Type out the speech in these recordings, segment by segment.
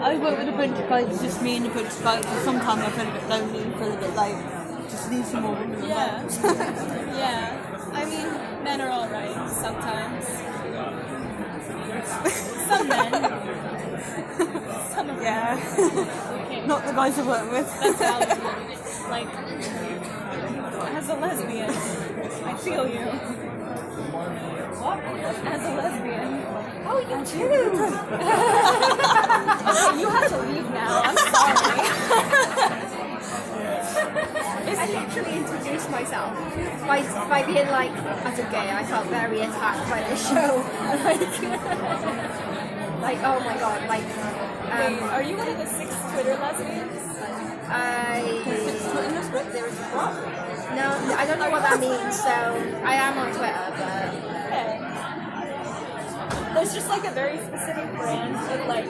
I work with a bunch of guys, it's just me and a bunch of guys, and sometimes I feel a bit lonely and feel a bit like, just need some more women. Yeah. Yeah. I mean, men are alright sometimes. Some men. Some of them. Yeah. Okay. Not the guys I work with. That's valid. Like, as a lesbian, I feel you. What? As a lesbian. Oh, you too! Okay, you have to leave now. I'm sorry. I literally introduced myself by being like, as a gay, I felt very attacked by this show. Like, oh my god, like, Are you one of the 6 Twitter lesbians? No, I don't know what that means, so I am on Twitter, but... Okay. There's just like a very specific brand of like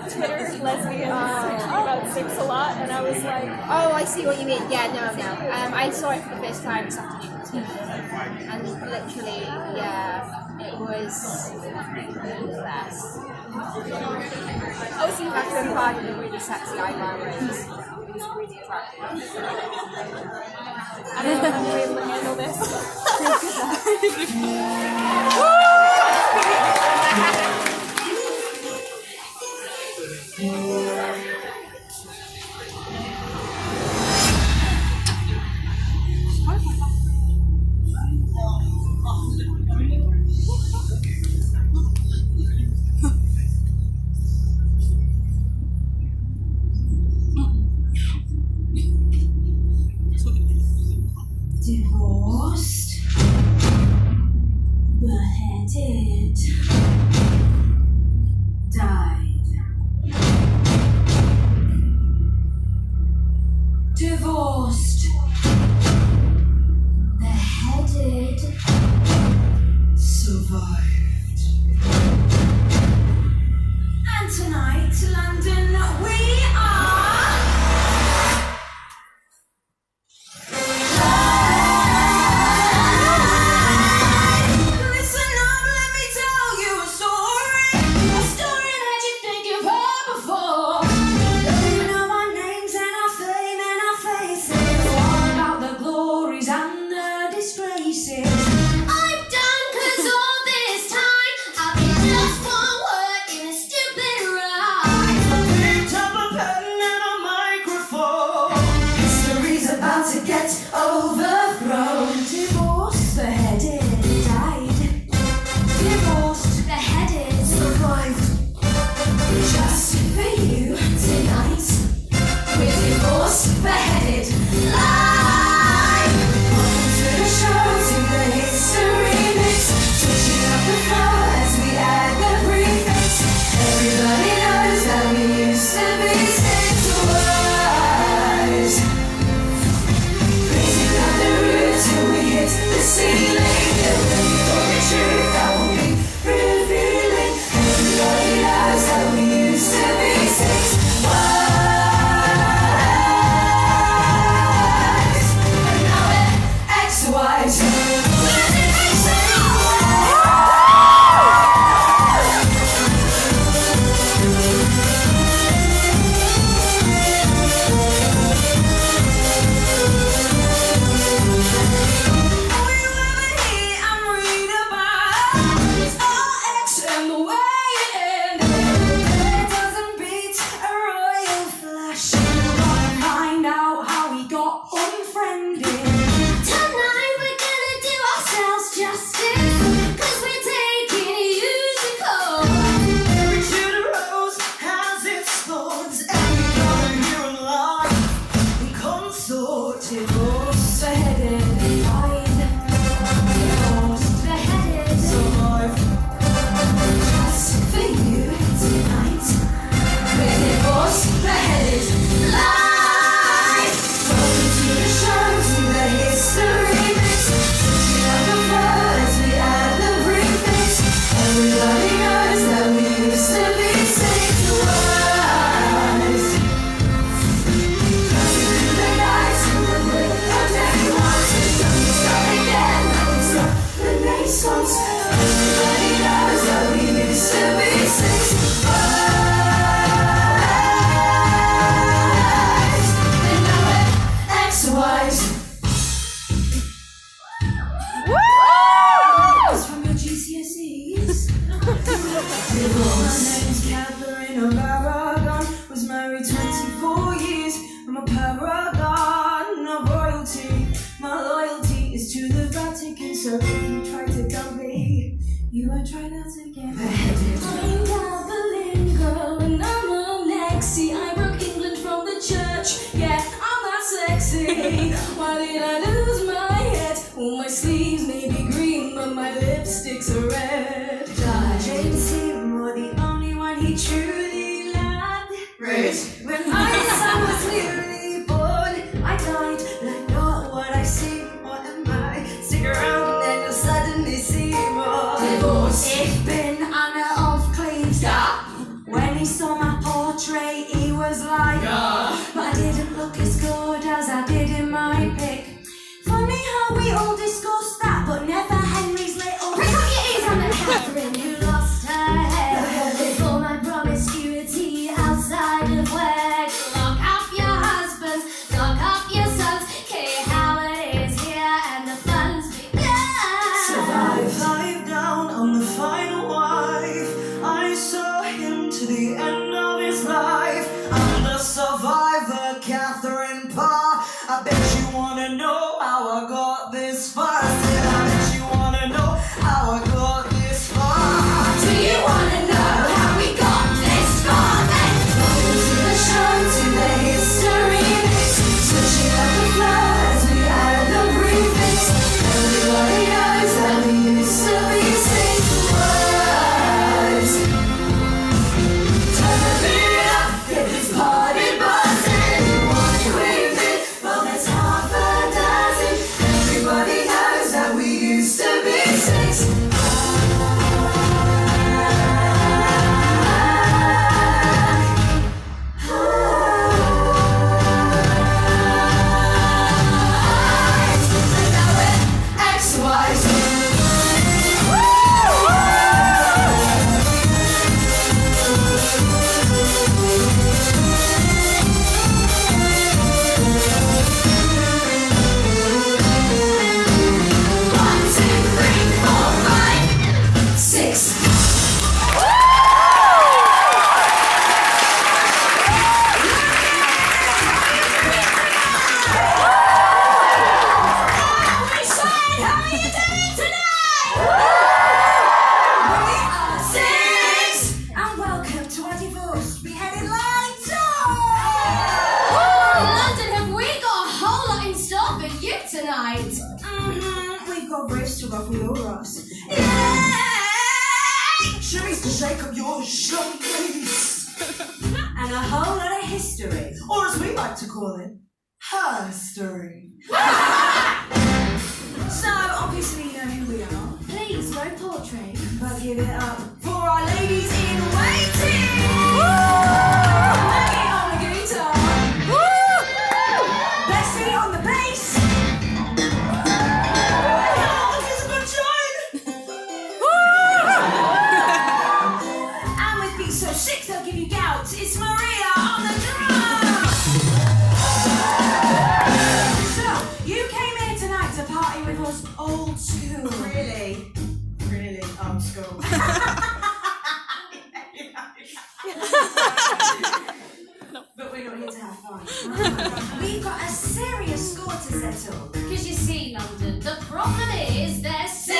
Twitter lesbians who talk about sex a lot, and I was like, Oh, I see what you mean. Yeah, no. I saw it for the first time this afternoon too. And literally, yeah, it was less. Oh, so you have to Parr with a really sexy eyeliner. It was really attractive. I don't know if I'm able to handle this. Divorced? The hell? name's Katherine of Aragon. Was married 24 years. I'm a paragon of royalty. My loyalty is to the Vatican. So if you try to dump me, you won't try not to get beheaded. I'm Boleyn girl and I'm a Lexi. I broke England from the church. Yeah, I'm that sexy. Why did I lose my head? Oh, my sleeves may be green, but my lipsticks are red. James Seymour, the only one he truly loved. When my son was newly born, I died, but I'm not what I seem. What am I? Stick around and then you'll suddenly see more. Divorce. Ich bin Anna of Cleves. Yeah. When he saw my portrait, he was like, but I didn't look as good as I did in my pic. Funny how we all discussed that, but never Henry's little. Prick up your ears, I'm a Katherine who lost her head before my promiscuity outside of work. Lock up your husbands, lock up your sons. Okay, how it is here and the fun's begun. Survive. Life down on the final wife. I saw him to the end of his life. I'm the survivor, Katherine Parr. I bet you wanna know how I got this far. I said, I bet you wanna know how I got this far. Do you wanna know how we got this far? Then welcome to the show, to the history mix. Switching up the flow as we add the prefix. Everybody knows that we used to be 6 words. Turn it up, get this party buzzing. Watch with it, well there's half a dozen. Everybody knows that we used to be 6. We've got riffs to ruffle your ruffs. Shimmies to shake up your showcase. And a whole lot of history, or as we like to call it, herstory. So obviously you know who we are. Please, no portrait. But give it up for our ladies in waiting. Maggie on the guitar. Bessie on the bass. And with beats so sick they'll give you gout. It's Maria on the drums. So you came here tonight to party with us old school. Really old school. But we're not here to have fun. We've got a serious score to settle. Because you see, London, the problem is there's 6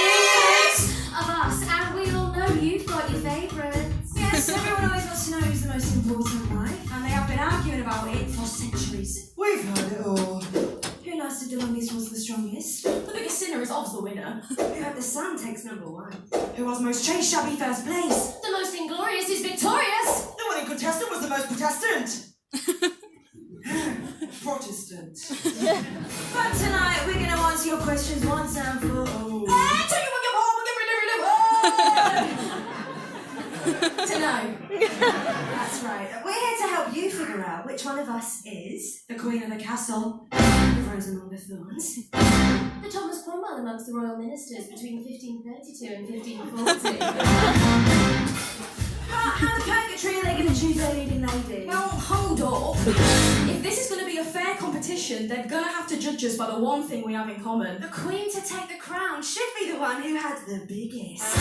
of us, and we all know you've got your favourites. Yes, everyone always wants to know who's the most important, right? And they have been arguing about it for centuries. We've heard it all. Who lasted the longest was the strongest. The biggest sinner is of the winner. Who had the sun takes #1. Who was most chased shall be first place. The most inglorious is victorious. The winning contestant was the most Protestant. Protestant. But tonight we're going to answer your questions once and for all. To know. That's right. We're here to help you figure out which one of us is the queen of the castle, the rose among the thorns. The Thomas Cromwell amongst the royal ministers between 1532 and 1540. How the purgatory are they going to choose their leading lady? Well, hold up. If this is going to be a fair competition, they're going to have to judge us by the one thing we have in common. The queen to take the crown should be the one who had the biggest.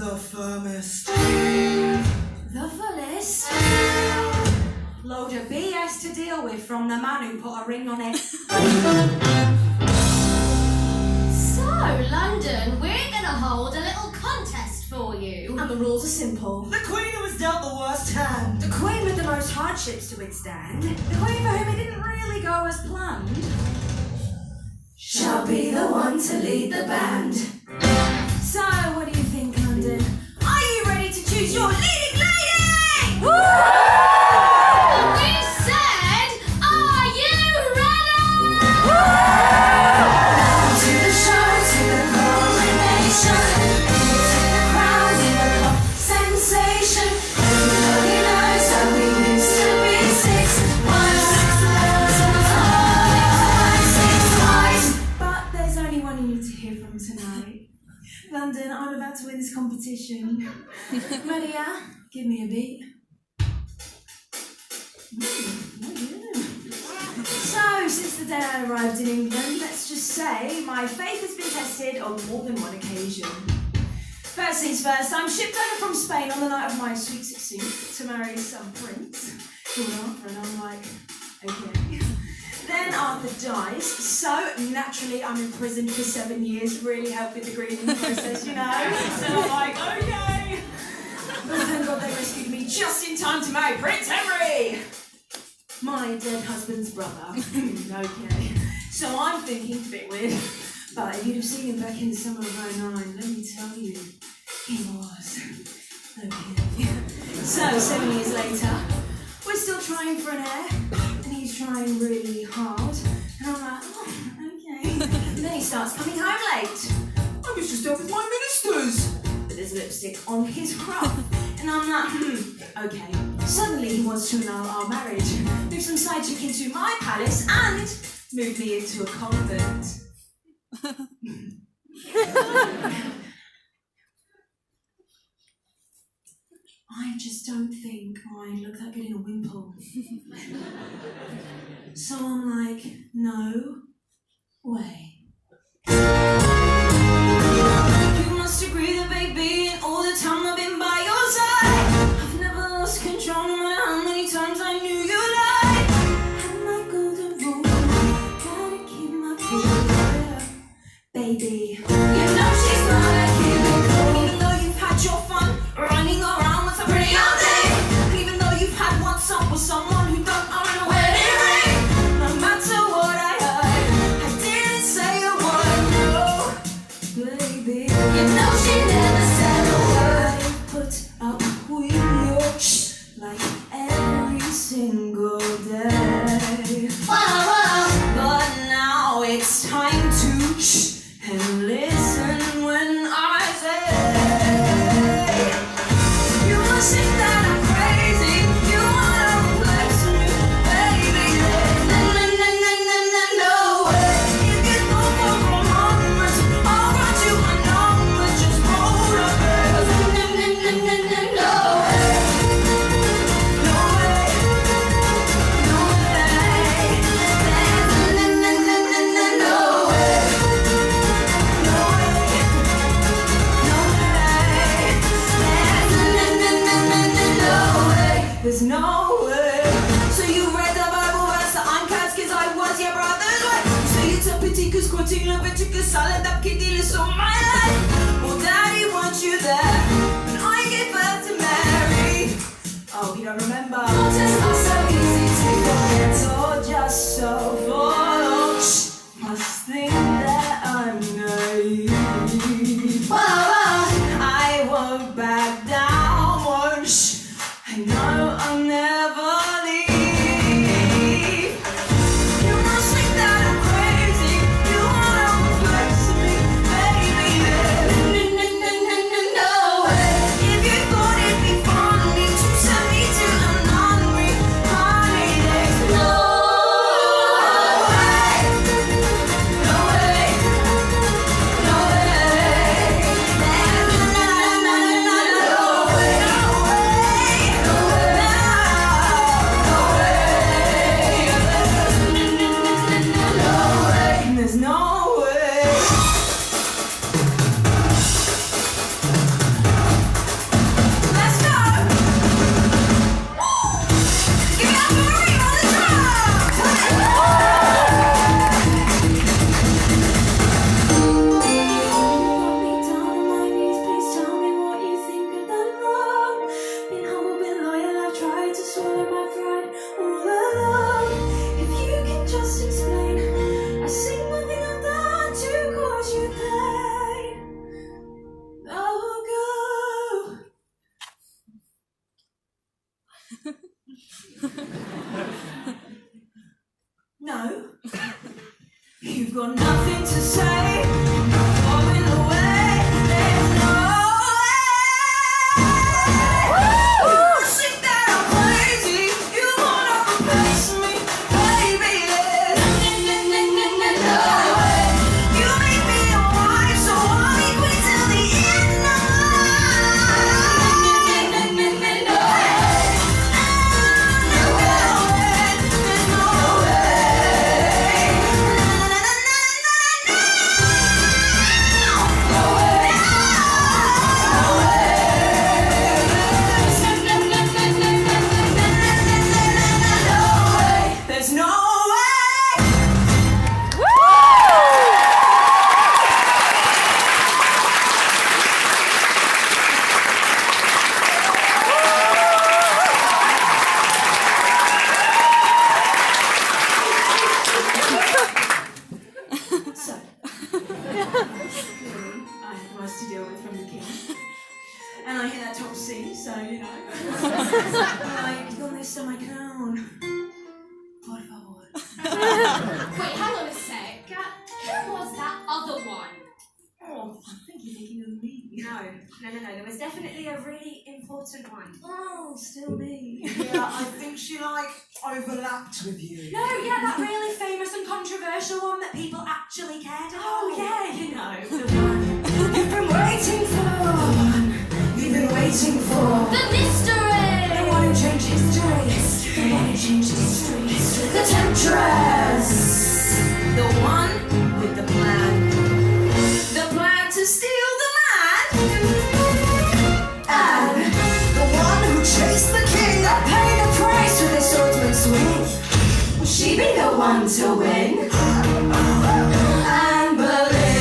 the firmest. The fullest. Load of BS to deal with from the man who put a ring on it. So, London, we're gonna hold a little contest for you. And the rules are simple. The queen who was dealt the worst hand. The queen with the most hardships to withstand. The queen for whom it didn't really go as planned. Shall be the one to lead the band. So, what do you think, London? Are you ready to choose your leading lady? Woo! We said, are you ready? To the show, to the coronation. To the crowd, in the pop sensation. Everybody knows how we used to be 6 But there's only one you need to hear from tonight. London, I'm about to win this competition. Ready, yeah? Give me a beat. So, since the day I arrived in England, let's just say my faith has been tested on more than one occasion. First things first, I'm shipped over from Spain on the night of my sweet 16th to marry some prince. Called Arthur, and I'm like, okay. Then Arthur dies, so naturally I'm imprisoned for 7 years, really helped with the grieving process, you know? So I'm like, okay. But thank God they rescued me just in time to marry Prince Henry! My dead husband's brother. Okay. So I'm thinking, a bit weird, but if you'd have seen him back in the summer of '09, let me tell you, he was. Okay. So 7 years later, we're still trying for an heir, and he's trying really hard. And I'm like, oh, okay. And then he starts coming home late. I was just out with my ministers. But there's lipstick on his crop. And I'm like, okay. Suddenly he wants to annul our marriage, move some side chick into my palace, and move me into a convent. I just don't think I look that good in a wimple. So I'm like, no way. You must agree that, baby, in all the time I've been by your side, I've never lost control no matter how many times I knew you lied. And my golden rule, gotta keep my cool, baby. You know she's not a cubicle, even though you've had your fun running around with a pretty old thing. And even though you've had what's up with someone who don't own a wedding ring. No matter what I heard, I didn't say a word, no, baby. You know she never said a word. Put up with your shh like every single day. Whoa, But now it's time to shh and listen when I say, you must think that I'm crazy. You wanna flex me, baby. No way. You can go for a moment. I'll write you a number. Just hold up, baby. No way. No way. No way. No way. There's no way. So you read the Bible verse that I'm cast cause I was your brother's wife. So you took pity cause Courtney Leviticus salad up kitty list on my life. Well, Daddy, weren't you there when I gave birth to Mary? Oh, you don't remember? Oh, just not so easy to forget. Or just so full. Must think that I'm naive. I won't back down, won't I know I'll never leave. You must think that I'm crazy. You wanna flex me, baby. No way. No. You've got nothing to say. I'm not going away. There's no way. I think that I'm crazy. You wanna replace me, baby. No way. You make me your wife, so I'll be queen till the end of life. No way. No way. No way. There's no way. So, I have much to deal with from the king. And I hear that top C, so you know. Like, ¿dónde está my crown? Por favor. Wait, hang on a sec. Who was that other one? Oh, I think you're thinking of me. No. There was definitely a really important one. Oh, still me. Yeah, I think she, like, overlapped with you. No, yeah, that really famous and controversial one that people actually cared about. Oh, yeah, you know, the one you've been waiting for. You've been waiting for. The mystery! The one who changed history. The one who changed history. The temptress. The one with the plan. The plan to steal the man. And the one who chased the king that paid the price with his swordsman swing. Will she be the one to win? And Boleyn.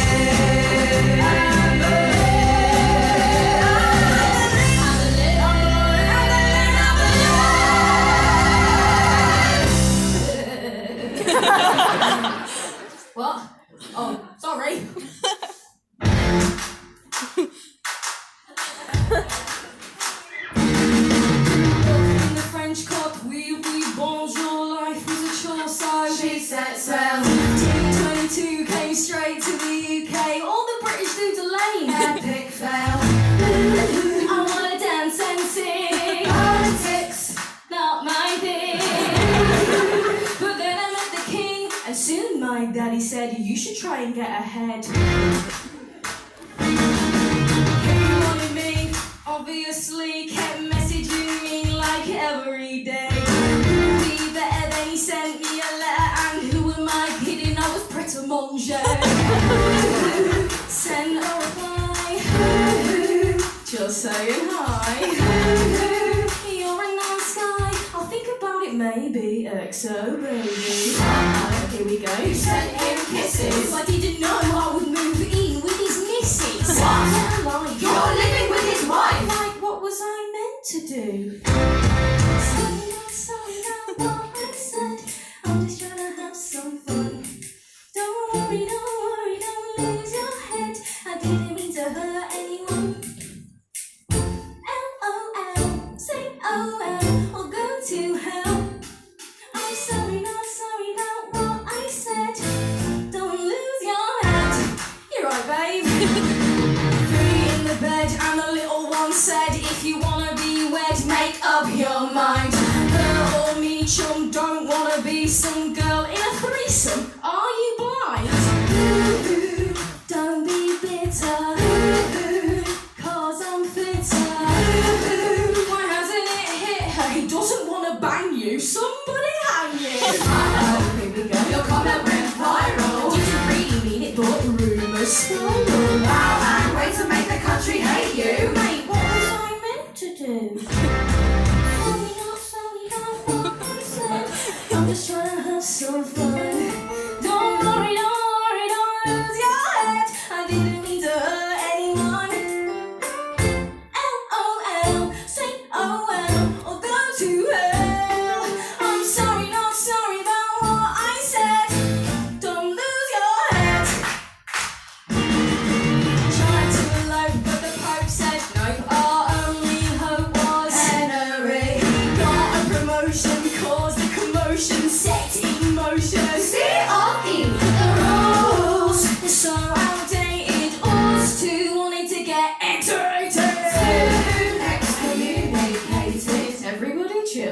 What? Oh, sorry. In the French court, oui, bonjour, life was a chore, so she set sail. 1522 came straight to the UK, all the British do delay. Epic fail. I wanna dance and sing. Politics, not my thing. But then I met the king, and soon my daddy said, you should try and get ahead. He wanted me, obviously, kept messaging me like every day. Be better than he sent me a letter, and who am I kidding? I was Pret a Manger. Send a reply, just saying hi. You're a nice guy, I'll think about it maybe. XO baby. Here we go. You sent him kisses. I didn't know I would move in with his missus. What? Like, you're living with his wife. Like, what was I meant to do? Sorry, not what I said. I'm just trying to have some fun. Don't worry, don't lose your head. I didn't mean to hurt anyone. LOL, say OL, or go to hell. I'm sorry, not what I said. Don't lose your head. You're right, babe. 3 in the bed, and the little one said, if you wanna be wed, make up your mind. Her or me, chum, don't wanna be some girl in a threesome. Are you blind? Don't be bitter, cause I'm fitter. Why hasn't it hit her? He doesn't wanna bang you. Somebody hang you. Here we go. Your comment went viral. Didn't really mean it, but rumours spiral. Wow, and way to make the country hate you. Mate, what was I meant to do? Sorry, not what I said. I'm just trying to have some fun. Don't worry, don't lose your head. I didn't mean to hurt anyone. LOL, say OL, or go to hell. I'm sorry, not sorry about what I said. Don't lose your head. Tried to elope, but the Pope said no. Our only hope was NO.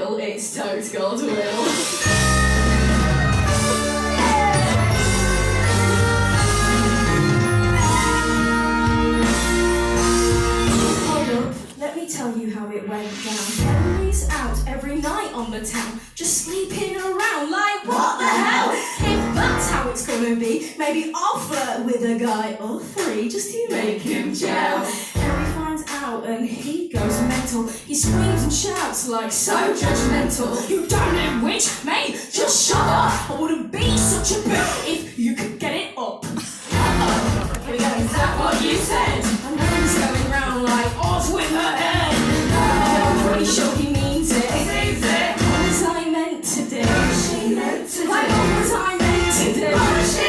real, it's Toad Caldwell. Let me tell you how it went down. Henry's out every night on the town, just sleeping around like what the hell? If that's how it's gonna be, maybe I'll flirt with a guy or three just to make him gel. Henry finds out and he goes mental. He screams and shouts like so judgmental. You don't live witch, mate, just shut up. I wouldn't be such a bitch if you could get it up. Here we go, is that what you said? And Henry's going round like off with her head. I'm pretty sure he means it. What was I meant to do? What was I meant to do? What was I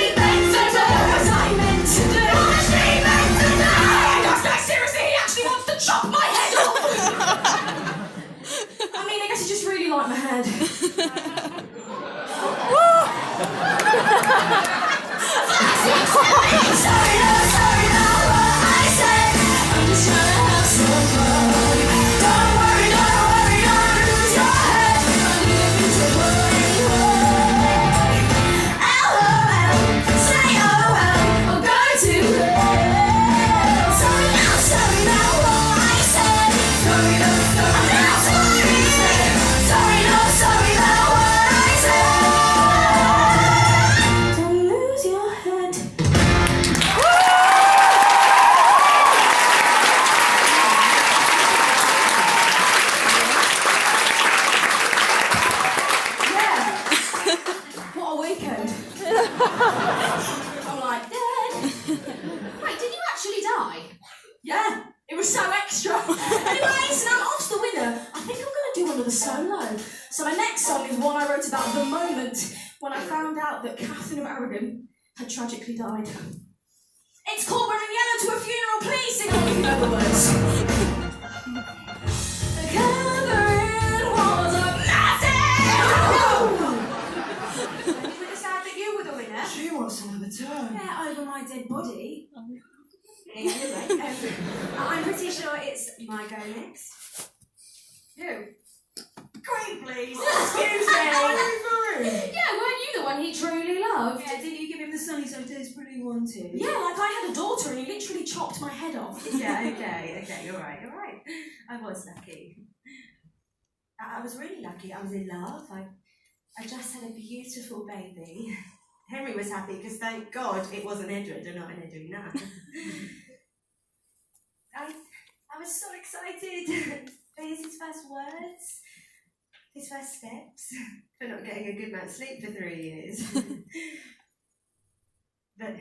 meant to do? What was I meant to do? No, seriously, he actually wants to chop my head off. I mean, I guess he just really liked my head. Sorry, no, what I said. I'm just trying to have some fun. Don't worry, don't lose your head. I'm living to worry. LOL, say oh well, or go to hell. Sorry now, what I said. Sorry now, what I said. Don't lose your head. What a weekend. I'm like, dead. Wait, did you actually die? Yeah, it was so extra. Anyways, now on to the winner. I think I'm going to do another solo. So my next song is one I wrote about the moment when I found out that Katherine of Aragon had tragically died. It's called Wearing Yellow to a Funeral. Please sing along if you know the words. Katherine was a massive. You would decide that you were the winner. She wants another turn. Yeah, over my dead body. Anyway, I'm pretty sure it's my go next. Who? Great, please. Excuse me. Yeah, weren't you the one he truly loved? Yeah, didn't you give him the sunny so desperately wanted? Yeah, like I had a daughter and he literally chopped my head off. Yeah, okay, you're right. I was lucky. I was really lucky. I was in love. I just had a beautiful baby. Henry was happy because thank God it wasn't Edward and not an Edwin Nunn. I was so excited for his first words, his first steps, for not getting a good night's sleep for 3 years. but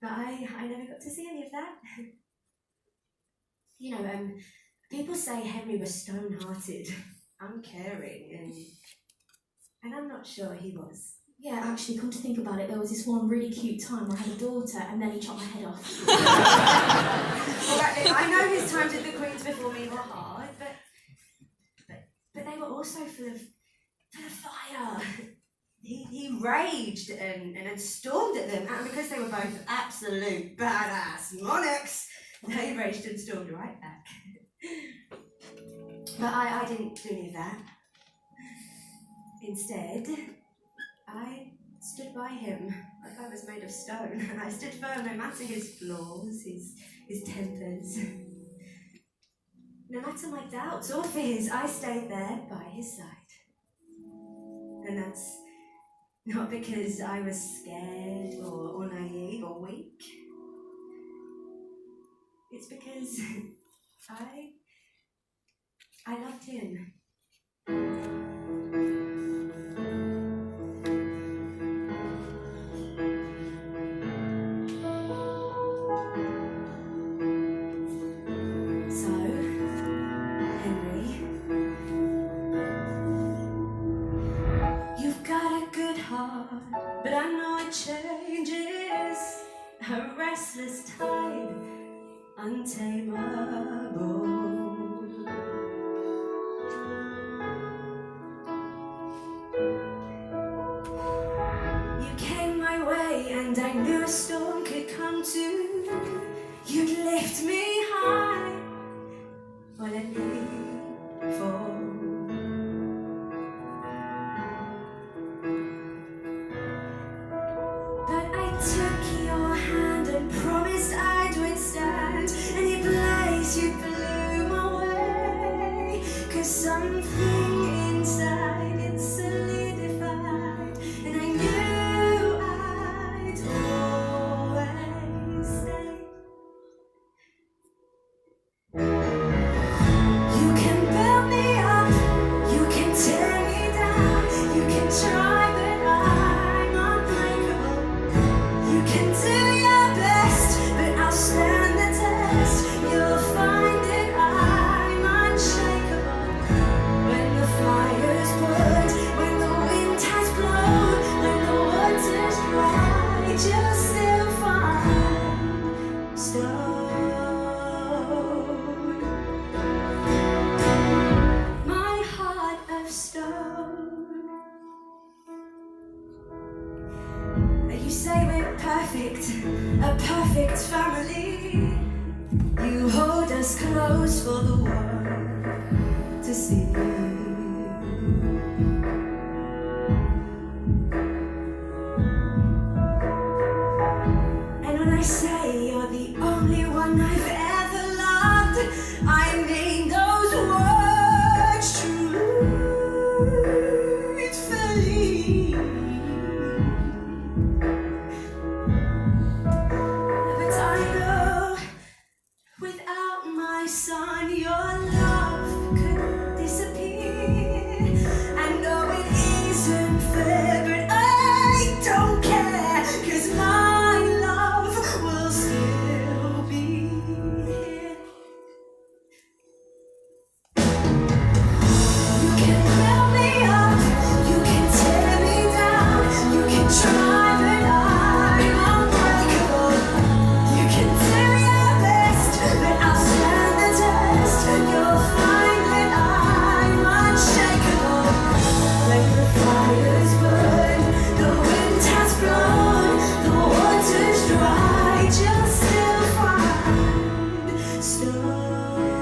I never got to see any of that. You know, people say Henry was stone-hearted, uncaring, and I'm not sure he was. Yeah, actually, come to think about it, there was this one really cute time where I had a daughter and then he chopped my head off. I know his times with the queens before me were hard, but they were also full of fire. He raged and stormed at them, and because they were both absolute badass monarchs, they raged and stormed right back. But I didn't do any of that. Instead, I stood by him like I was made of stone, and I stood firm no matter his flaws, his tempers. No matter my doubts or fears, I stayed there by his side. And that's not because I was scared or naive or weak. It's because I loved him. But I know it changes, a restless tide, untamable. You came my way and I knew a storm could come too. You'd lift me high or let me fall. 'cause something inside it solidified, and I knew I'd always stay. You can build me up, you can tear me down, you can try, but I'm unbreakable. You can do your best, but I'll stand the test. You'll find that I'm unshakable. When the fire's burned, when the wind has blown, when the water's dry, just still find stone. My heart of stone. You say we're perfect, a perfect family. You hold us close for the world to see. And when I say you're the only one I've ever loved, I mean those words truthfully. But I know without my son, your love could disappear. I know it isn't fair, but I don't care, 'cause my love will still be here. You can build me up, you can tear me down, you can try, but I'm unbreakable. You can do your best, but I'll stand the test. You'll find that I'm unshakable. When the fire's burned, the wind has blown, the water's dry, just still find stone.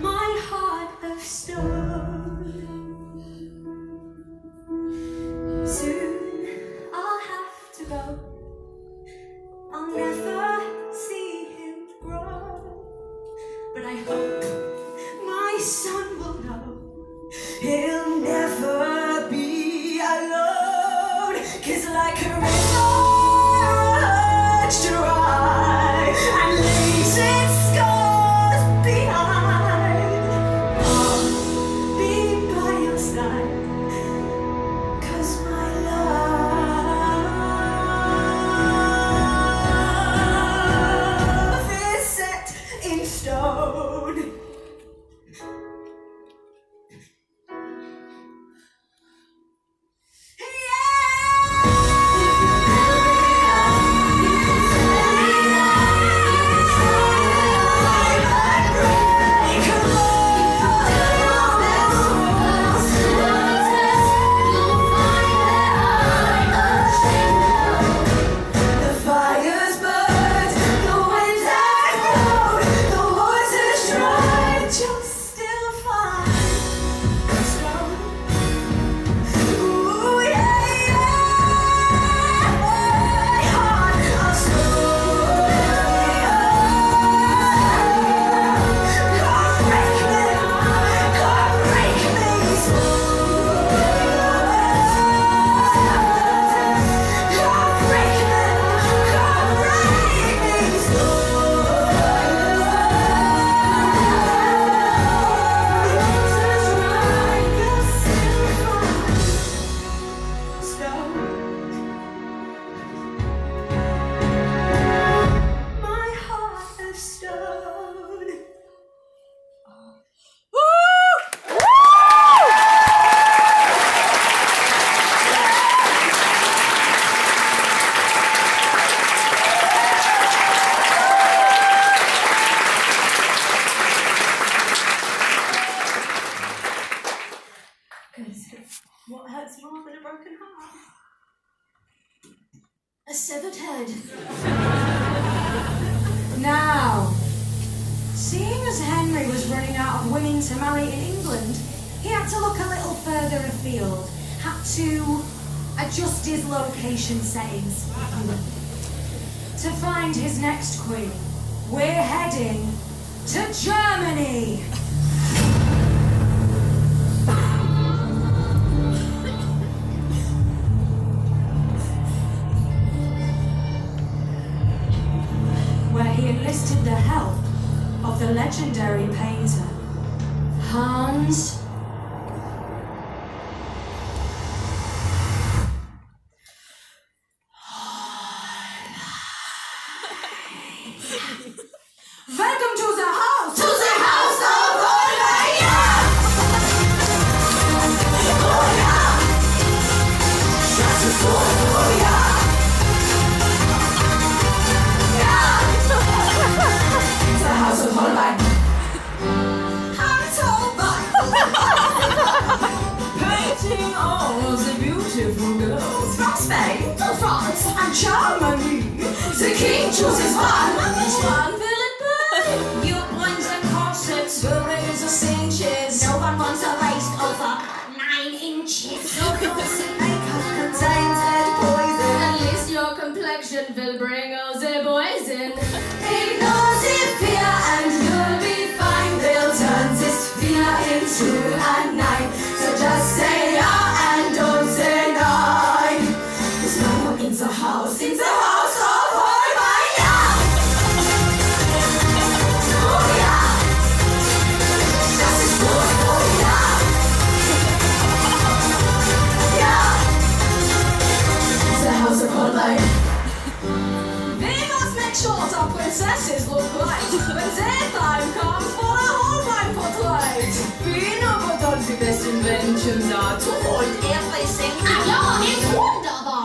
My heart of stone. Soon I'll have to go. I'll never see him grow. But I hope my son will know he'll never be alone. 'Cause like a river runs dry and leaves its scars behind, I'll be by your side. 'Cause my love is set in stone. The fire's burned, the wind has blown, the water's dry, just still find stone. Ooh, yeah, yeah, my heart of stone. Come break me, come break me, stone. Come break me, come break me, my heart of stone. What hurts more than a broken heart? A severed head. Now, seeing as Henry was running out of women to marry in England, he had to look a little further afield, had to adjust his location settings to find his next queen. We're heading to Germany. Where he enlisted the help of the legendary painter, Hans Welcome to the house! To the house of Boleyn! Oh yeah! Das ist so, oh yeah! Yeah! The house of Boleyn! House of Painting all the beautiful girls from Spain to France. and Germany. The king chooses one. Which one will it be? You ones and corsets, Berets or cinches. no one wants a waist over 9 inches. No corset makeup contains lead poison. At least your complexion will bring all the boys in. Ignore the fear and you'll be fine. They'll turn this fear into a 9. So just say yeah and don't say nine. There's no one in the house of Boleyn. Yeah. Oh yeah. Das ist gut, oh yeah. Yeah. The house of Boleyn. We must make sure what our princesses look like when their time comes for a Holbein portrait. We know what all the best inventions are to hold everything. Ja, it's wunderbar!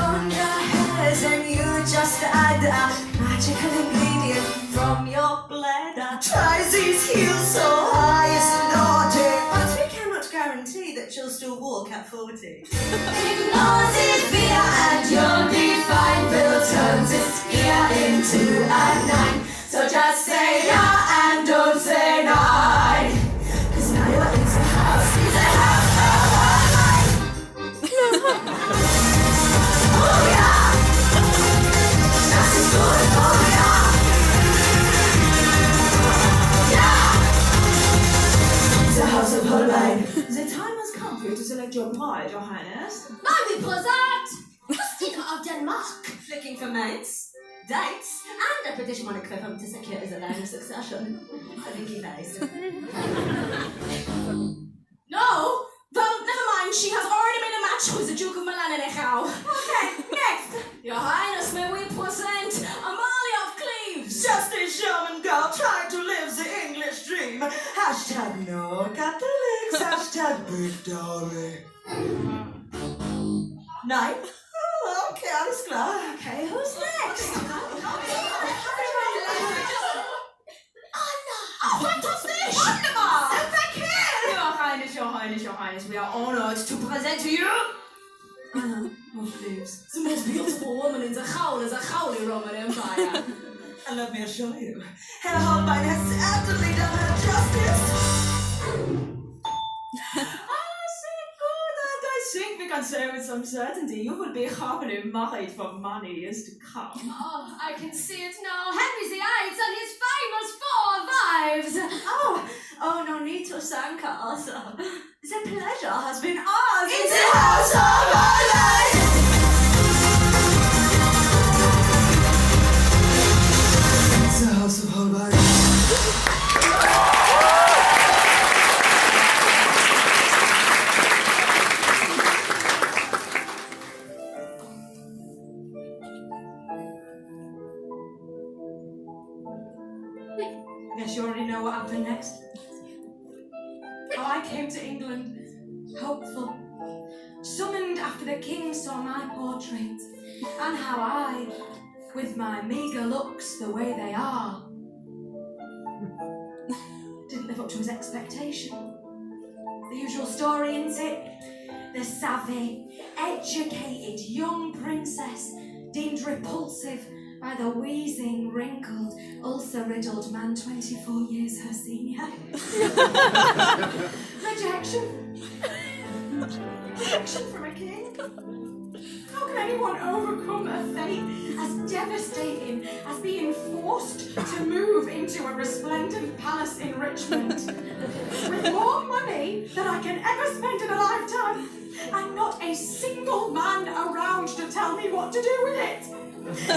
On your hairs and you just add a magical ingredient from your bladder. Try these heels so high it's naughty, but we cannot guarantee that you'll still walk at 40. Ignore the fear and you'll be fine. We'll turn this fear into a 9. So just say yeah and don't say nine. 'Cause now you're in the house of Boleyn. Oh yeah. Das ist gut, oh yeah. Yeah. The house of Boleyn. The time has come for you to select your bride, Your Highness. I will present Christina of Denmark. Flicking for mates, dates, and a petition on equivalent to secure as a line of succession. I think he knows. No? Well, never mind. She has already made a match with the Duke of Milan. Okay, next. Your Highness, may we present Amalia of Cleves. Just a German girl trying to live the English dream. Hashtag no Catholics. Hashtag big dowry. Nine. Oh, okay, alles klar. Okay, who's next? Oh, fantastic! Wunderbar! Sit back here! Your Highness, we are honored to present to you Anna of Cleves, the most beautiful woman in the Holy Roman Empire. And let me assure you, Herr Holbein has certainly done her justice. I think we can say with some certainty you will be happily married for many years to come. Oh, I can see it now. Henry VIII and his famous 4 wives. Oh, no need to thank us. The pleasure has been ours. In the house of Boleyn. It's the house of Holbein. I guess you already know what happened next. How I came to England, hopeful, summoned after the king saw my portrait, and how I, with my meagre looks the way they are, didn't live up to his expectation. The usual story, isn't it? The savvy, educated young princess deemed repulsive by the wheezing, wrinkled, ulcer-riddled man 24 years her senior. Rejection. Rejection from a king? How can anyone anyone overcome a fate as devastating as being forced to move into a resplendent palace in Richmond with more money than I can ever spend in a lifetime and not a single man around to tell me what to do with it?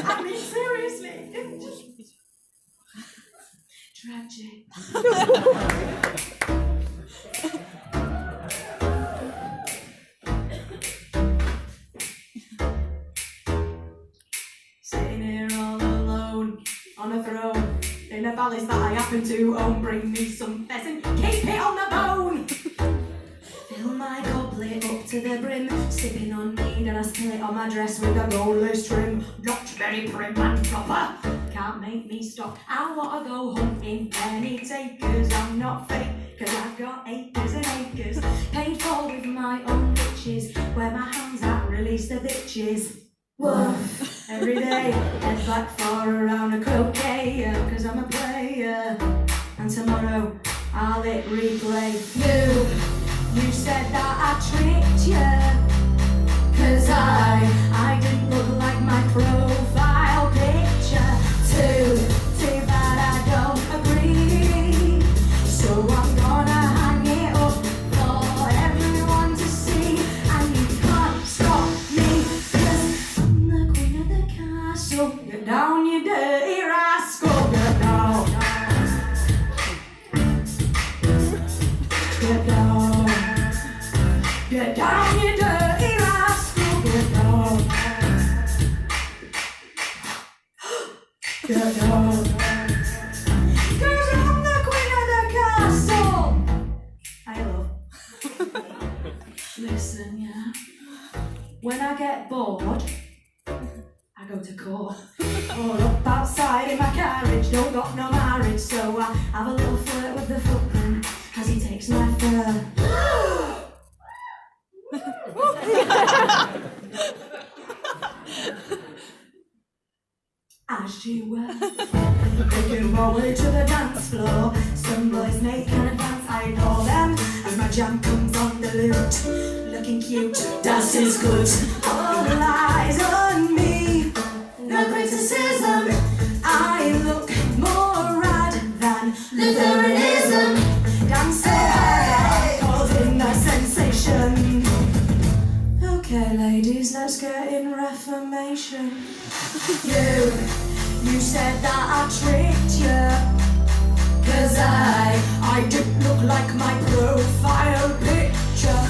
I mean, seriously. Tragic. Sitting here all alone on a throne in a palace that I happen to own. Bring me some pheasant, keep it on the bone. Fill my goblet up to the brim, sipping on mead and I spill it on my dress with a rollers trim. Not very prim and proper, can't make me stop. I wanna go hunting penny takers. I'm not fake, cause I've got acres and acres. Paid for with my own riches, where my hands at release the bitches. Woof. Every day, head back for a round of croquet, cause I'm a player. And tomorrow, I'll hit replay. You said that I tricked you, cause I didn't look like my profile picture. Too bad I don't agree. So I'm gonna hang it up for everyone to see. And you can't stop me, cause I'm the queen of the castle. Get down, you dirty rascal. Get down. Get down. Get down, you dirty rascal. Get down. Get down. Cause I'm the queen of the castle. I love. Listen, yeah. When I get bored, I go to court. Or up outside in my carriage, don't got no marriage. So I have a little flirt with the footman as he takes my fur. As you were making my way to the dance floor, some boys make an advance. I ignore them as my jam comes on the lute. Looking cute, das is good. All eyes on me, no criticism. I look more rad than Lutheranism. Dancing, causing a sensation. Okay, ladies, let's get in Reformation. You said that I tricked you, cause I didn't look like my profile picture.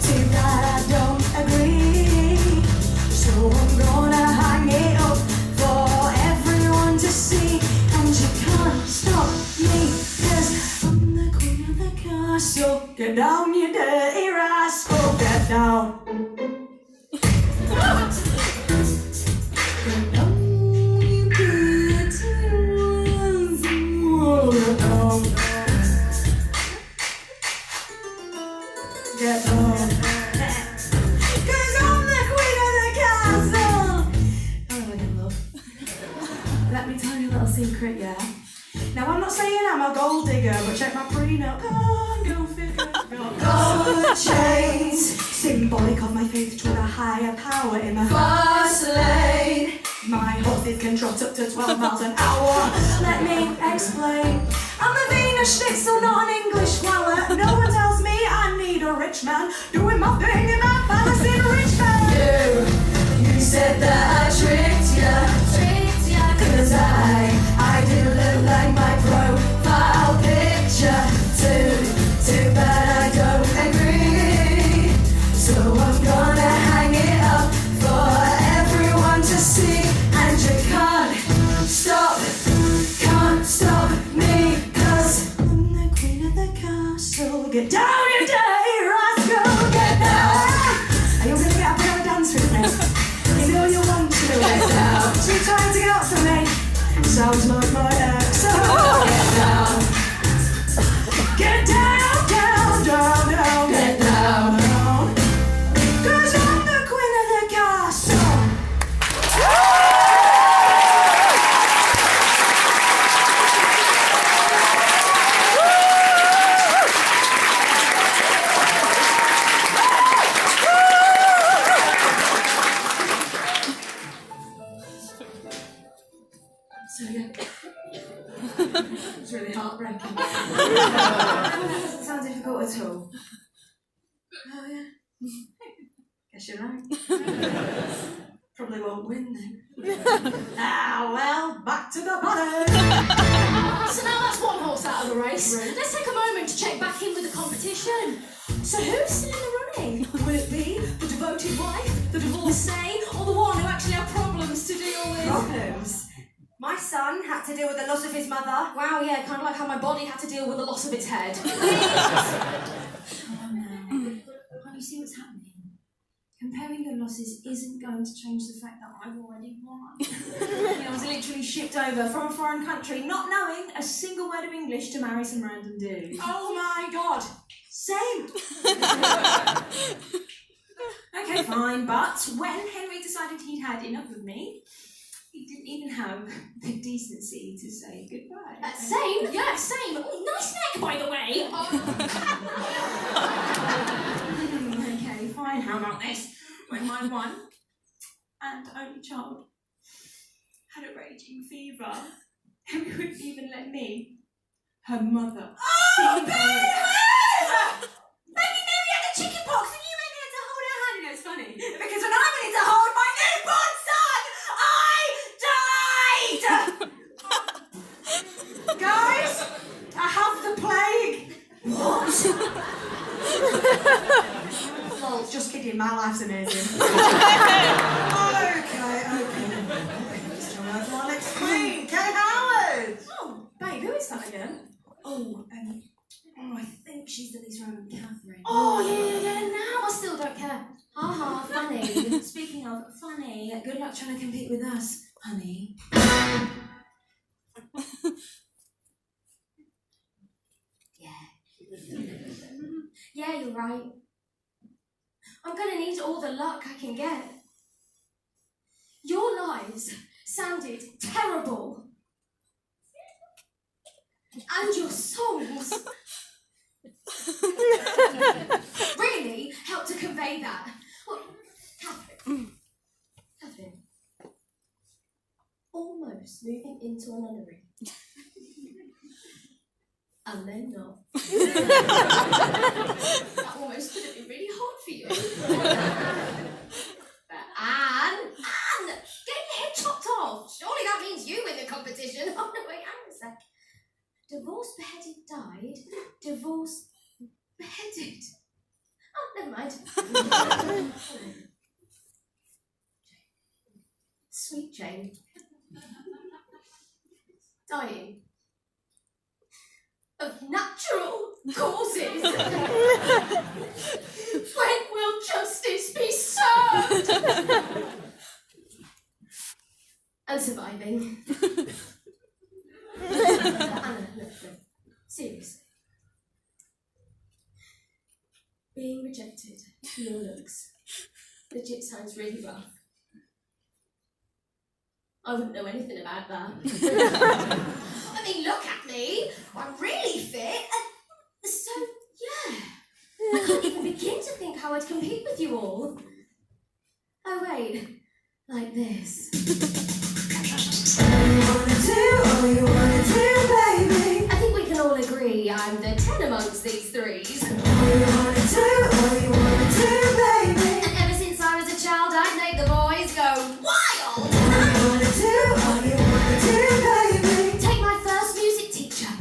Too bad I don't agree. So I'm gonna hang it up for everyone to see. And you can't stop me, cause I'm the queen of the castle. Get down, you dirty rascal. Get down. Get down, you dirty rascal. Get down. Get down. Cause I'm the queen of the castle. Oh, I love. Let me tell you a little secret, yeah? Now I'm not saying I'm a gold digger, but check my prenup. Go figure. Gold chains, symbolic of my faith toward a higher power in the fast lane. My horses can trot up to 12 miles an hour. Let me explain. I'm a Venus schnitzel, not an English flower. No one tells me I need a rich man doing my thing in my palace in Richmond. You said that I tricked ya, cause I didn't look like my profile picture. Too bad I don't agree. So I'm gonna hang it up for everyone to see. And you can't stop me, cause I'm the queen of the castle. Get down, you dirty rascal, get down. Are you gonna get up and have a dance with me? You know you want to. Get down. She's trying to get up to me. Sounds like my ex. So get down. Get down, down, down, down. Get down, down. Cause I'm the queen of the castle. It's really heartbreaking. That doesn't sound difficult at all. Oh yeah. Guess you're right. Probably won't win then. Well, back to the bottom. So now that's one horse out of the race. Let's take a moment to check back in with the competition. So who's still in the running? Will it be the devoted wife, the divorcee, or the one who actually had problems to deal with? Problems? My son had to deal with the loss of his mother. Wow, yeah, kind of like how my body had to deal with the loss of its head. Oh no. Can't you see what's happening? Comparing your losses isn't going to change the fact that I've already won. I was literally shipped over from a foreign country, not knowing a single word of English to marry some random dude. Oh my god! Same! Okay, fine, but when Henry decided he'd had enough of me, he didn't even have the decency to say goodbye. Same? Yeah, same. Oh, nice neck, by the way. Okay, fine, how about this? When my one and only child had a raging fever, Henry wouldn't even let me, her mother, see her. Maybe Mary had the chicken pox and you maybe had to hold her hand. You know, it's funny. Because when I went to hold my newborn son, I died! Guys, I have the plague. What? Lol, just kidding, my life's amazing. Okay. Let's turn over to our next queen, Kay Howard. Oh, babe, who is that again? Oh, I think she's the least Roman Katherine. Oh, yeah, now I still don't care. Haha, funny. Speaking of funny, good luck trying to compete with us, honey. Yeah, you're right. I'm gonna need all the luck I can get. Your lives sounded terrible. And your songs really helped to convey that. Well, Katherine, almost moving into a nunnery. And then not. That almost could have been really hard for you. But Anne, get your head chopped off. Surely that means you win the competition. Oh no, wait, hang on a sec. Divorce beheaded died. Divorce beheaded. Oh, never mind. Sweet Jane. Dying. Of natural causes. When will justice be served? And surviving. Anna, no. Seriously. Being rejected, your looks. Legit sounds really rough. I wouldn't know anything about that. I mean, look at me. I'm really fit. So, yeah. I can't even begin to think how I'd compete with you all. Oh, wait. Like this. All you wanna do, baby. I think we can all agree I'm the 10 amongst these threes. All you wanna do, baby. And ever since I was a child, I'd make the boys go wild. All you wanna do, baby. Take my first music teacher,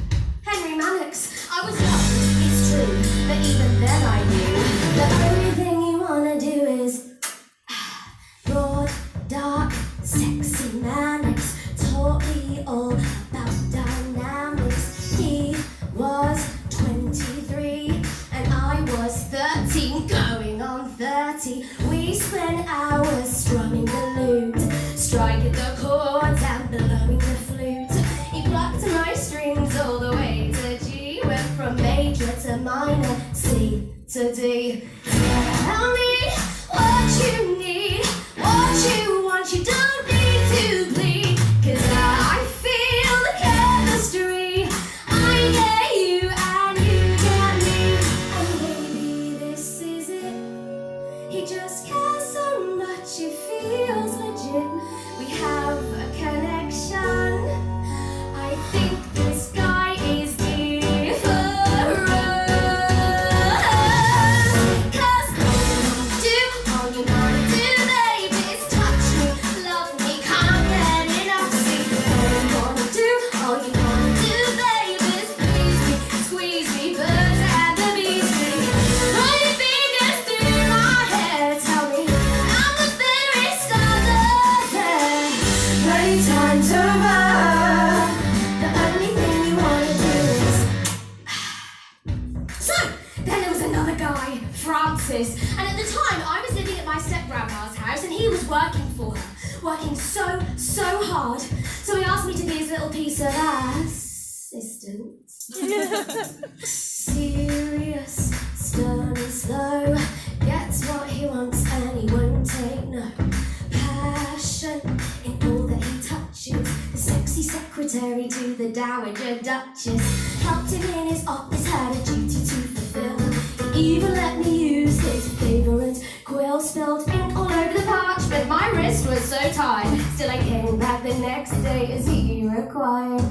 Henry Mannix. I was young, it's true, but even then I knew the only thing you wanna do is broad, dark, sexy Mannix taught me all about dynamics. He was 23 and I was 13, going on 30. We spent hours strumming the lute, striking the chords and blowing the flute. He plucked my strings all the way to G, went from major to minor, C to D. Tell me what you need, what you want, you don't need to bleed, 'cause I feel the chemistry. I get you and you get me, and maybe this is it. He just cares so much, it feels legit. We have a connection. I think this this. And at the time, I was living at my step-grandma's house and he was working for her. Working so hard. So he asked me to be his little piece of assistant. Serious, stern and slow. Gets what he wants and he won't take no. Passion in all that he touches. The sexy secretary to the Dowager Duchess. Helped him in his office, had a duty to fulfill. He even let me use his favourite quill. Spilled ink all over the parchment, my wrist was so tight. Still I came back the next day as he required.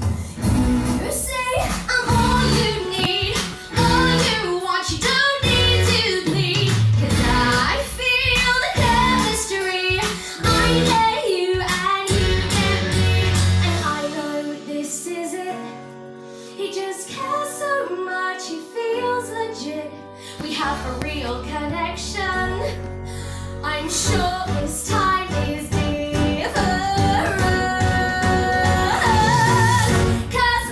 You say I'm all you need, all you want, you don't need to bleed. 'Cause I feel the chemistry, I get you and you get me. And I know this is it, he just cares so much, he feels legit. We have a real connection, I'm sure this time is different. 'Cause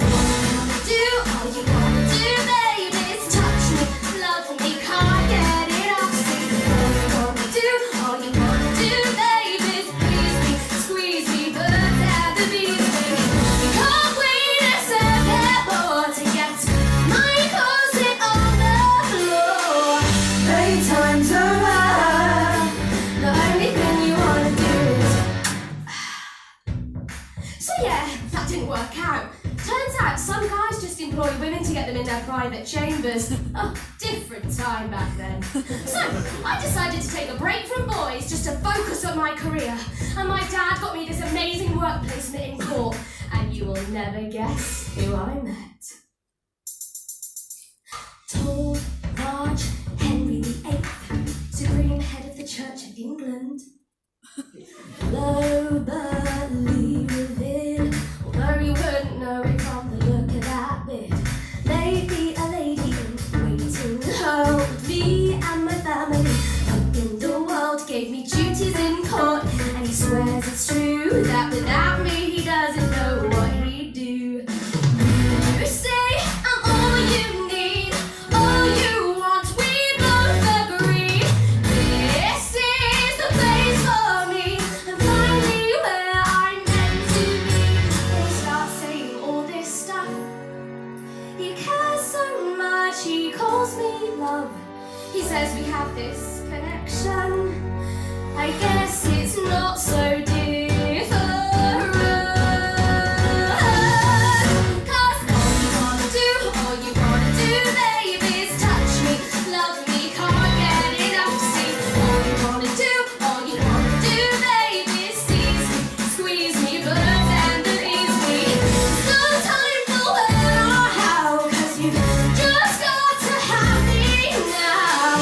all you wanna do, baby, is touch me, love me, can't get enough. See, all you wanna do, baby, is please me, squeeze me, birds and the bees. We can't wait a second more to get my closet on the floor. Playtime's over. The only thing you wanna do is... So yeah, that didn't work out. Turns out some guys just employ women to get them in their private chambers. Oh, different time back then. So I decided to take a break from boys just to focus on my career. And my dad got me this amazing work placement in court. And you will never guess who I met. Tall, large, Henry VIII, supreme head of the Church of England. Low but within, although you wouldn't know it from the look of that bit. Maybe a lady in waiting hold me and my family up in the world. Gave me duties in court, and he swears it's true that without me he doesn't know what he'd do. You say I'm all you need, all you want, we both agree. This is the place for me, and finally where I'm meant to be. They start saying all this stuff. He cares so much, he calls me love. He says we have this connection. I guess it's not so different. 'Cause all you wanna do, baby, is touch me, love me, can't get enough. See, all you wanna do, baby, is tease me, squeeze me, birds and the bees me. No time for when or how, 'cause you've just got to have me now.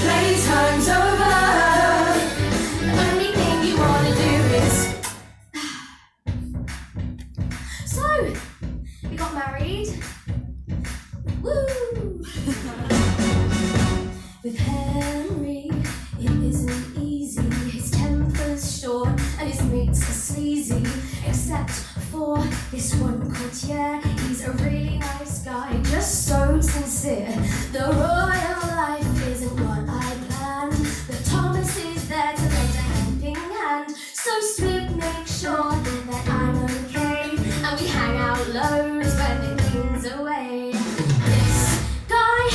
Playtime's over. The only thing you wanna do is... So, we got married. Woo! With Henry, it isn't easy. His temper's short and his mates are sleazy. Except for this one courtier, he's a really nice guy, just so sincere. The royal life isn't what I planned, but Thomas is there to lend a helping hand. So sweet, make sure that I'm okay, and we hang out loads when the king's away. This guy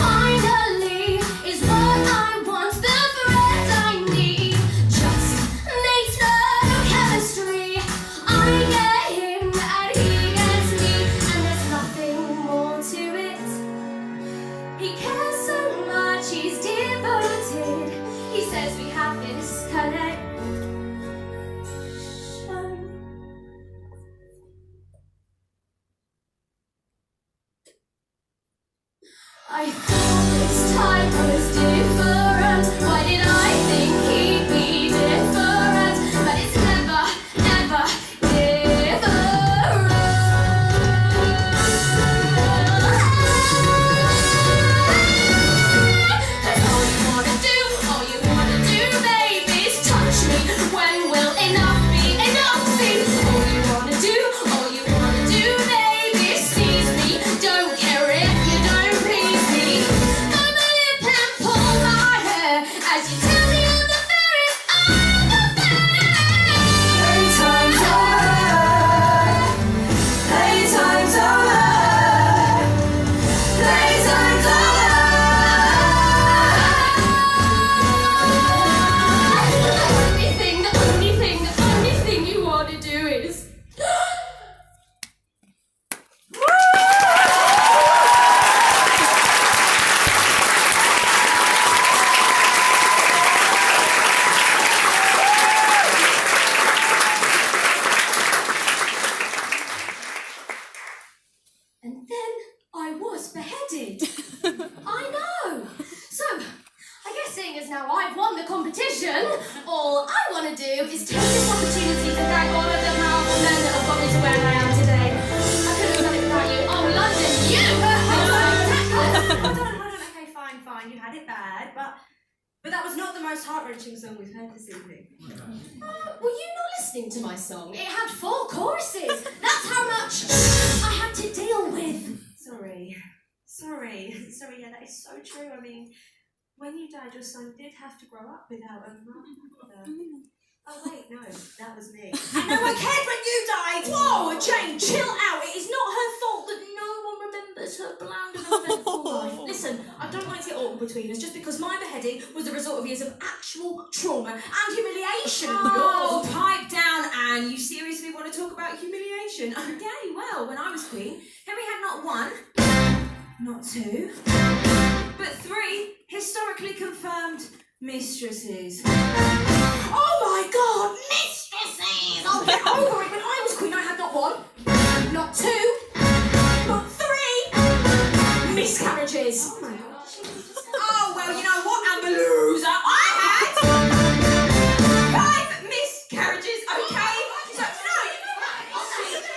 finally is what I want, the thread I need. Just makes no chemistry. I get him and he gets me, and there's nothing more to it. He cares so much, he's devoted. He says we have this connection. I thought this time was different. Why did I think he'd be different? But it's never, never different. 'Cause all you wanna do, baby, is touch me. When will enough be enough? See, all you wanna do, baby, is tease me. Don't care if you don't please me. And then I was beheaded. I know! So, I guess seeing as now I've won the competition, all I want to do is take this opportunity to thank all of the powerful men that have got me to where I am today. I couldn't have done it without you. Oh, London, you were Hold on. Okay, fine. You had it bad, but that was not the most heart-wrenching song we've heard this evening. Were you not listening to my song? It had 4 choruses. That's how much I had to deal with. Sorry, yeah, that is so true. I mean, when you died, your son did have to grow up without a mother. Oh wait, no, that was me. And no one cared when you died! Whoa, Jane, chill out. It is not her fault that no one remembers her bland and uneventful life. Listen, I don't want it to get awkward between us just because my beheading was the result of years of actual trauma and humiliation. Oh, pipe down, Anne. You seriously want to talk about humiliation? Okay, well, when I was queen, Henry had not 1, not 2, but 3 historically confirmed mistresses. Oh my God, mistresses! I'll get over it. When I was queen, I had not 1, not 2, but 3 miscarriages. Oh my God. Oh, well, you know what, Amber loser? I had 5 miscarriages, okay? So,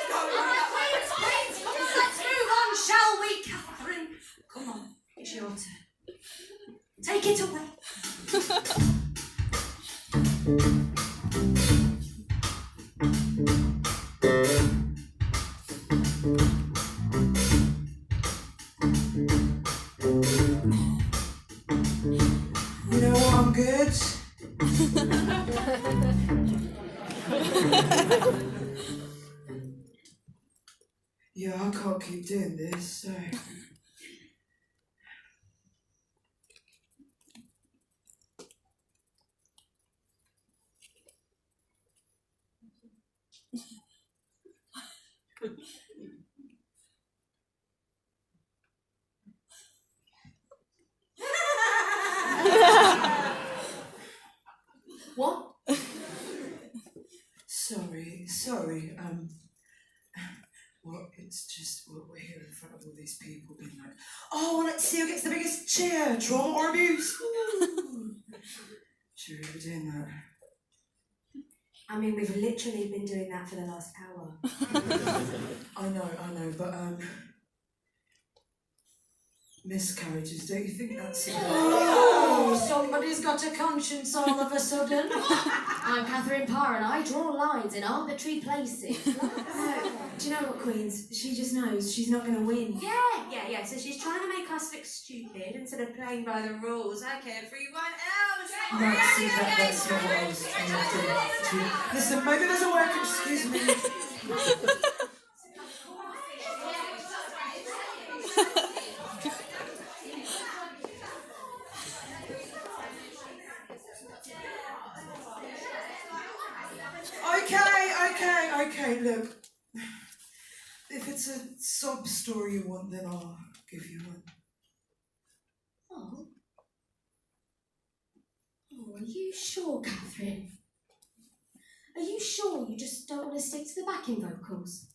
no, Let's move on, shall we, Katherine? come on, it's your turn. Take it away. You know what, I'm good. Yeah, I can't keep doing this, so... What? Sorry, well, it's just, we're here in front of all these people being like, oh, let's see who gets the biggest cheer, trauma or abuse. Should we be doing that? I mean, we've literally been doing that for the last hour. I know, but, miscarriages, don't you think that's... Oh, somebody's got a conscience all of a sudden. I'm Katherine Parr and I draw lines in arbitrary places. Do you know what, Queens? She just knows she's not going to win. Yeah, so she's trying to make us look stupid instead of playing by the rules. Okay, everyone else! No, see, that's not what I was doing. Listen, maybe there's a work, excuse me. Okay, look. If it's a sob story you want, then I'll give you one. Oh, are you sure, Katherine? Are you sure you just don't want to stick to the backing vocals?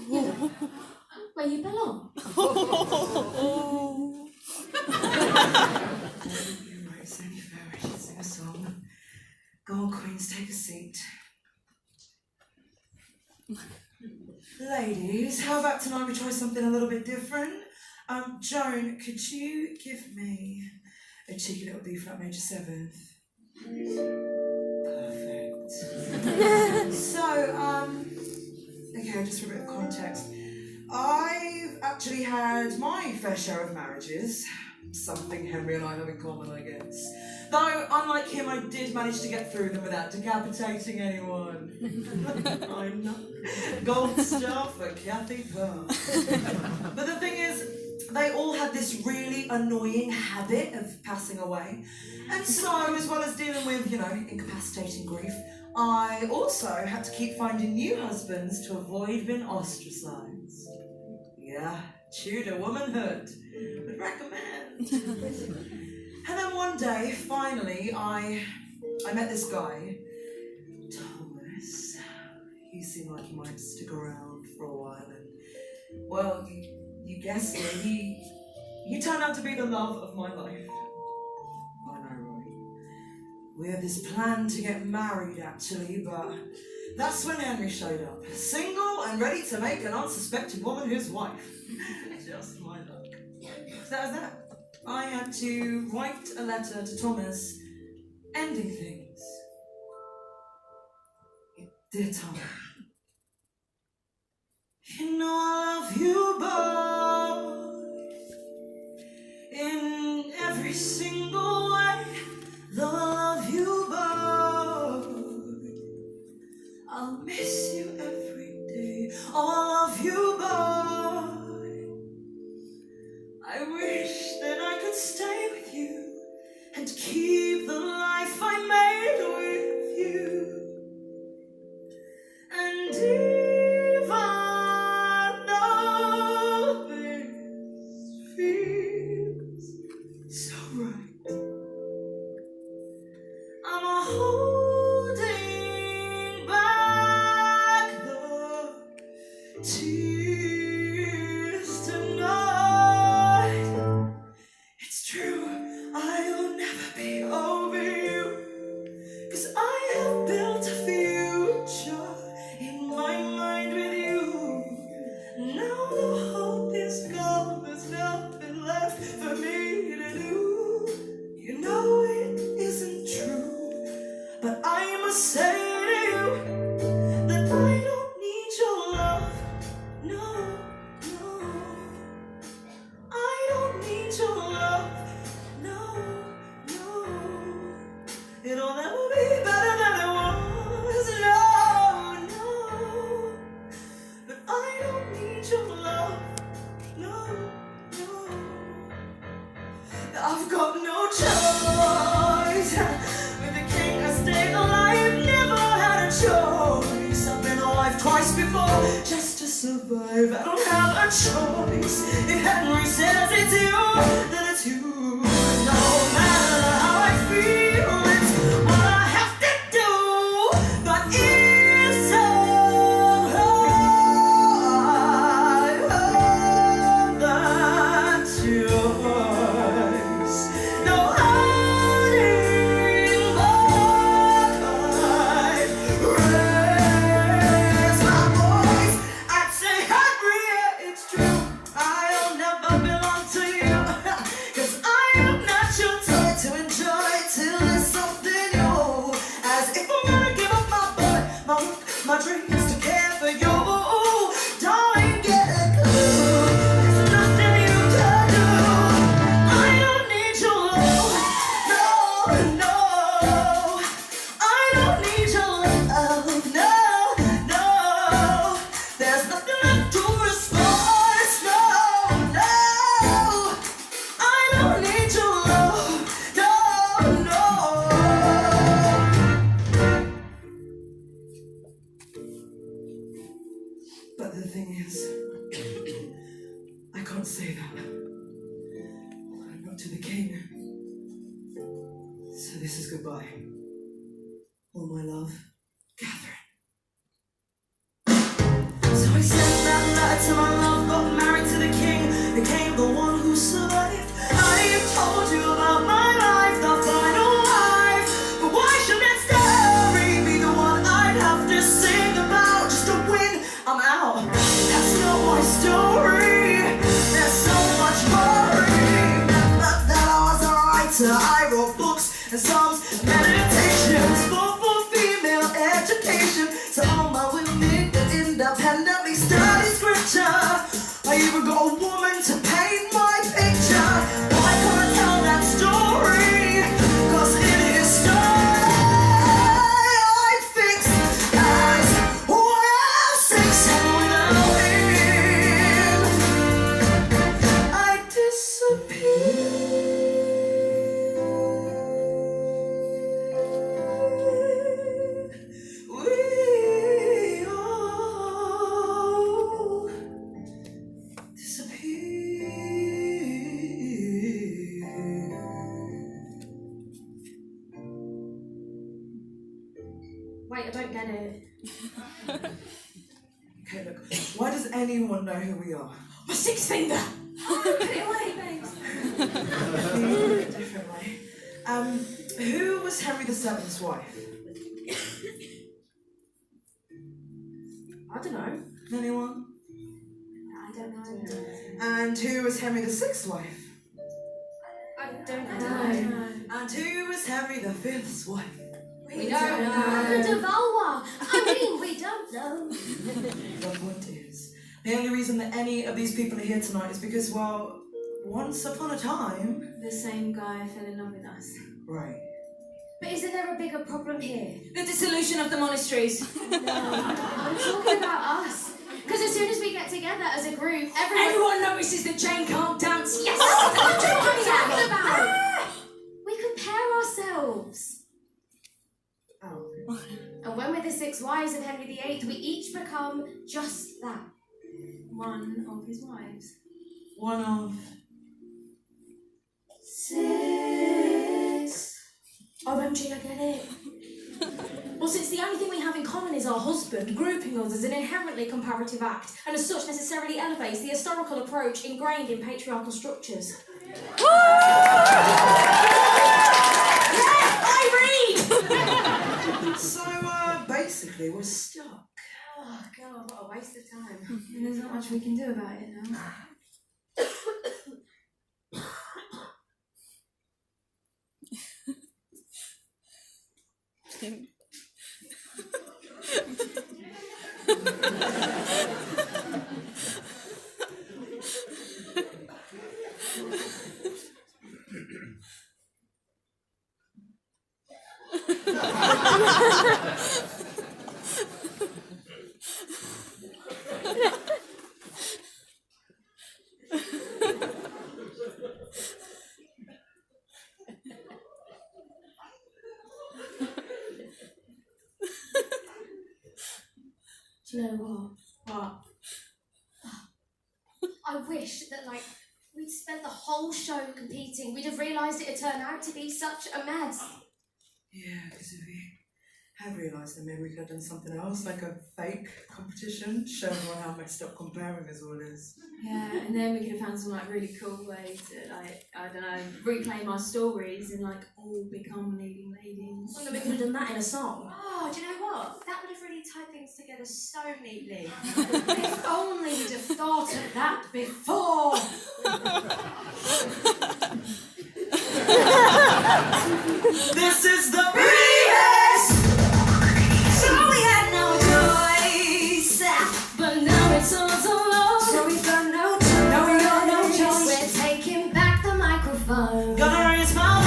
You know, where you belong. You're right, it's only fair I should sing a song. Go on, Queens, take a seat. Ladies, how about tonight we try something a little bit different? Joan, could you give me a cheeky little B flat major 7th? Perfect. So, okay, just for a bit of context. I've actually had my fair share of marriages. Something Henry and I have in common, I guess. Though, unlike him, I did manage to get through them without decapitating anyone. I'm not. Gold star for Kathy Parr. But the thing is, they all had this really annoying habit of passing away. And so, as well as dealing with, incapacitating grief, I also had to keep finding new husbands to avoid being ostracized. Yeah, Tudor womanhood. Would recommend. And then one day, finally, I met this guy, Thomas. He seemed like he might stick around for a while, and, well, You guessed it. He turned out to be the love of my life. I know, right? We had this plan to get married, actually, but that's when Henry showed up. Single and ready to make an unsuspecting woman his wife. Just my luck. So that was that. I had to write a letter to Thomas, ending things. Dear Tom, you know I love you both in every single way. Though I love you both, I'll miss you every day. Oh, I love you both. I wish that I could stay with you and keep the life I made with you. And even though this feels so right, I'm holding back the tears tonight. It's true, I'll never be over you, 'cause I have built a future in my mind with you. Now the hope is gone, there's nothing left for me to do. You know it isn't true, but I must say to you that I don't need your love. No, no, I don't need your love. No, no, it'll never be better than it was. No, no, but I don't need your love. No, no, I've got no choice. With the king I stayed alive, never had a choice. I've been alive twice before just to survive. I don't have a choice. If Henry says it's you, then it's you. No matter how I feel, it's what I have to do. But if somehow I hold that choice, no hiding back, I'd raise my voice. I'd say, Henry, yeah, it's true. I'll never belong to you, 'cause I am not your type to enjoy till there's something new. As if I'm gonna give up my butt, my work, my dreams to care for you. Darling, get a clue. There's nothing you can do. I don't need your love. No, no. I don't need your love. No, no. There's nothing left to respond. No, no. I don't need your love. No, no. But the thing is, I can't say that. Not to the king. So this is goodbye. All my love, Katherine. So I sent that letter to my love, got married to the king, became the one who survived. I have told you about my life, the final life. But why should that story be the one I'd have to sing about just to win? I'm out. That's not my story. There's so much worry. That I was a writer. I wrote books and songs, meditations for female education. So all my women that independently study scripture. I even got a woman to paint my picture. Why can't I tell that story? 'Cause in his story I fix eyes. Well, six and without him I disappear. We all disappear. Wait, I don't get it. Okay, look, why does anyone know who we are? My sixth finger! Put it away, babes. Differently. Who was Henry VII's wife? I don't know. Anyone? I don't know. And who was Henry VI's wife? I don't know. And who was Henry V's wife? We don't know. The Devolver. I mean, we don't know. The point is, the only reason that any of these people are here tonight is because, well, once upon a time... The same guy fell in love with us. Right. But isn't there a bigger problem here? The dissolution of the monasteries. I'm talking about us. Because as soon as we get together as a group, Everyone notices that Jane can't dance. Yes! That's what I'm talking about. We compare ourselves. Oh. And when we're the 6 wives of Henry VIII, we each become just that. One of his wives. One of... 6. OMG, I get it. Well, since the only thing we have in common is our husband, grouping us is an inherently comparative act, and as such necessarily elevates the historical approach ingrained in patriarchal structures. So, basically, we're stuck. Oh, God, what a waste of time. There's not much we can do about it now. Do you know what? What? I wish that, like, we'd spent the whole show competing. We'd have realised it'd turn out to be such a mess. Yeah, because if we had realised, then maybe we could have done something else, like a fake competition, showing everyone how messed up comparing us all is. Yeah, and then we could have found some like really cool ways to like, I don't know, reclaim our stories and like all become leading ladies. Wonder we could have done that in a song. Oh, do you know what? That would have really tied things together so neatly. If only we'd have thought of that before. This is the previous! So we had no choice, but now it's all alone. So we've got no choice. No, we got no choice. We're taking back the microphone. Gonna raise my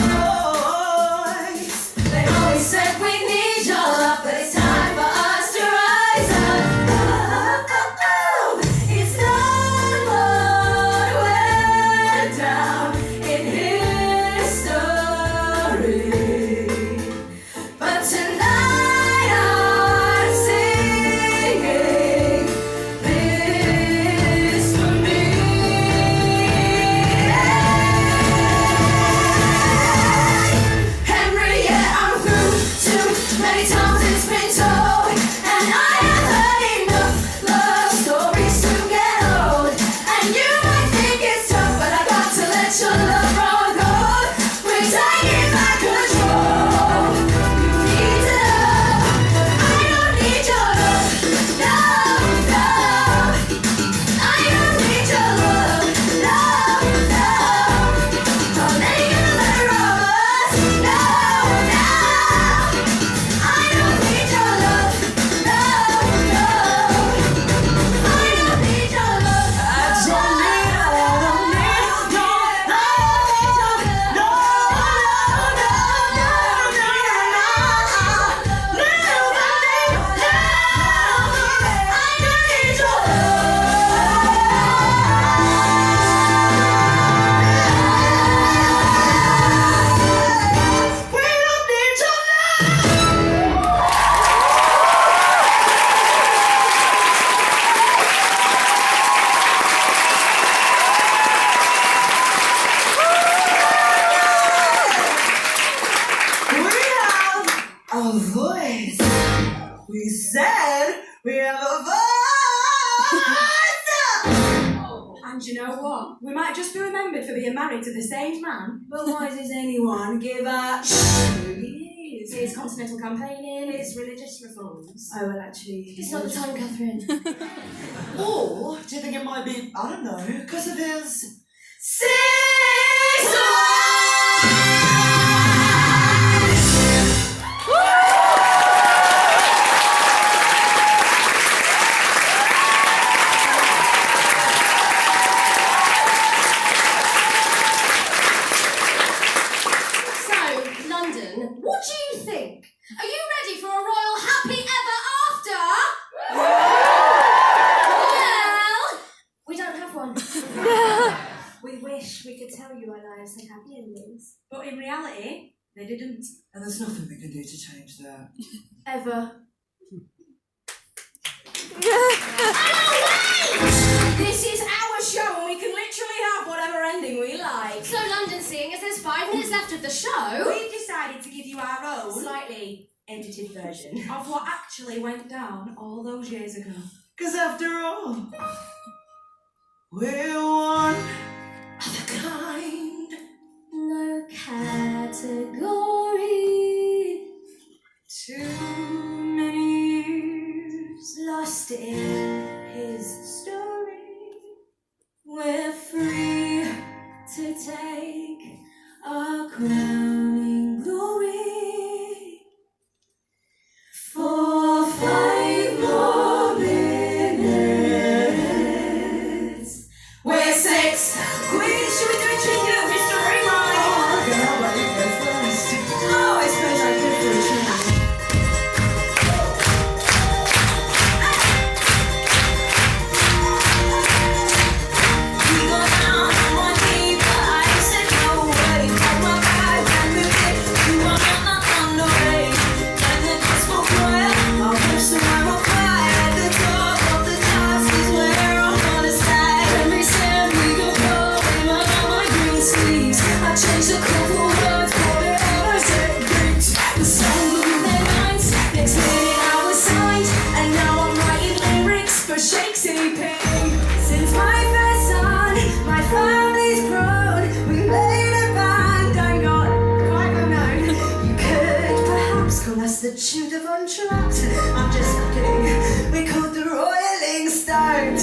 voice. They always said we need your love, but it's time for us to rise up. It's not what went down in history. What? We might just be remembered for being married to the same man. But why does anyone give a who he is? His continental campaigning, His religious reforms. Oh, well, actually... It's not the time, Katherine. Or do you think it might be, I don't know, because of his... What do you think? Are you ready for a royal happy ever after? Well, we don't have one. We wish we could tell you our lives had happy endings. But in reality, they didn't. And there's nothing we can do to change that. Ever. This is our show and we can literally have whatever ending we like. So London, seeing as there's 5 minutes left of the show, We've decided to give you our own Slightly edited version. of what actually went down all those years ago. Because after all, we're one of a kind. no category. Too many years lost in his story. We're free to take our crowning glory. For 5 more minutes. We're 6 queens. Should we do a tribute history line? Okay, how about you go first? Oh, I suppose I could do a tribute. Since my first son, my family's grown. We made a band, I'm not quite well known. You could perhaps call us the Tudor Von Trapped. I'm just kidding. We called the Royaling Stone.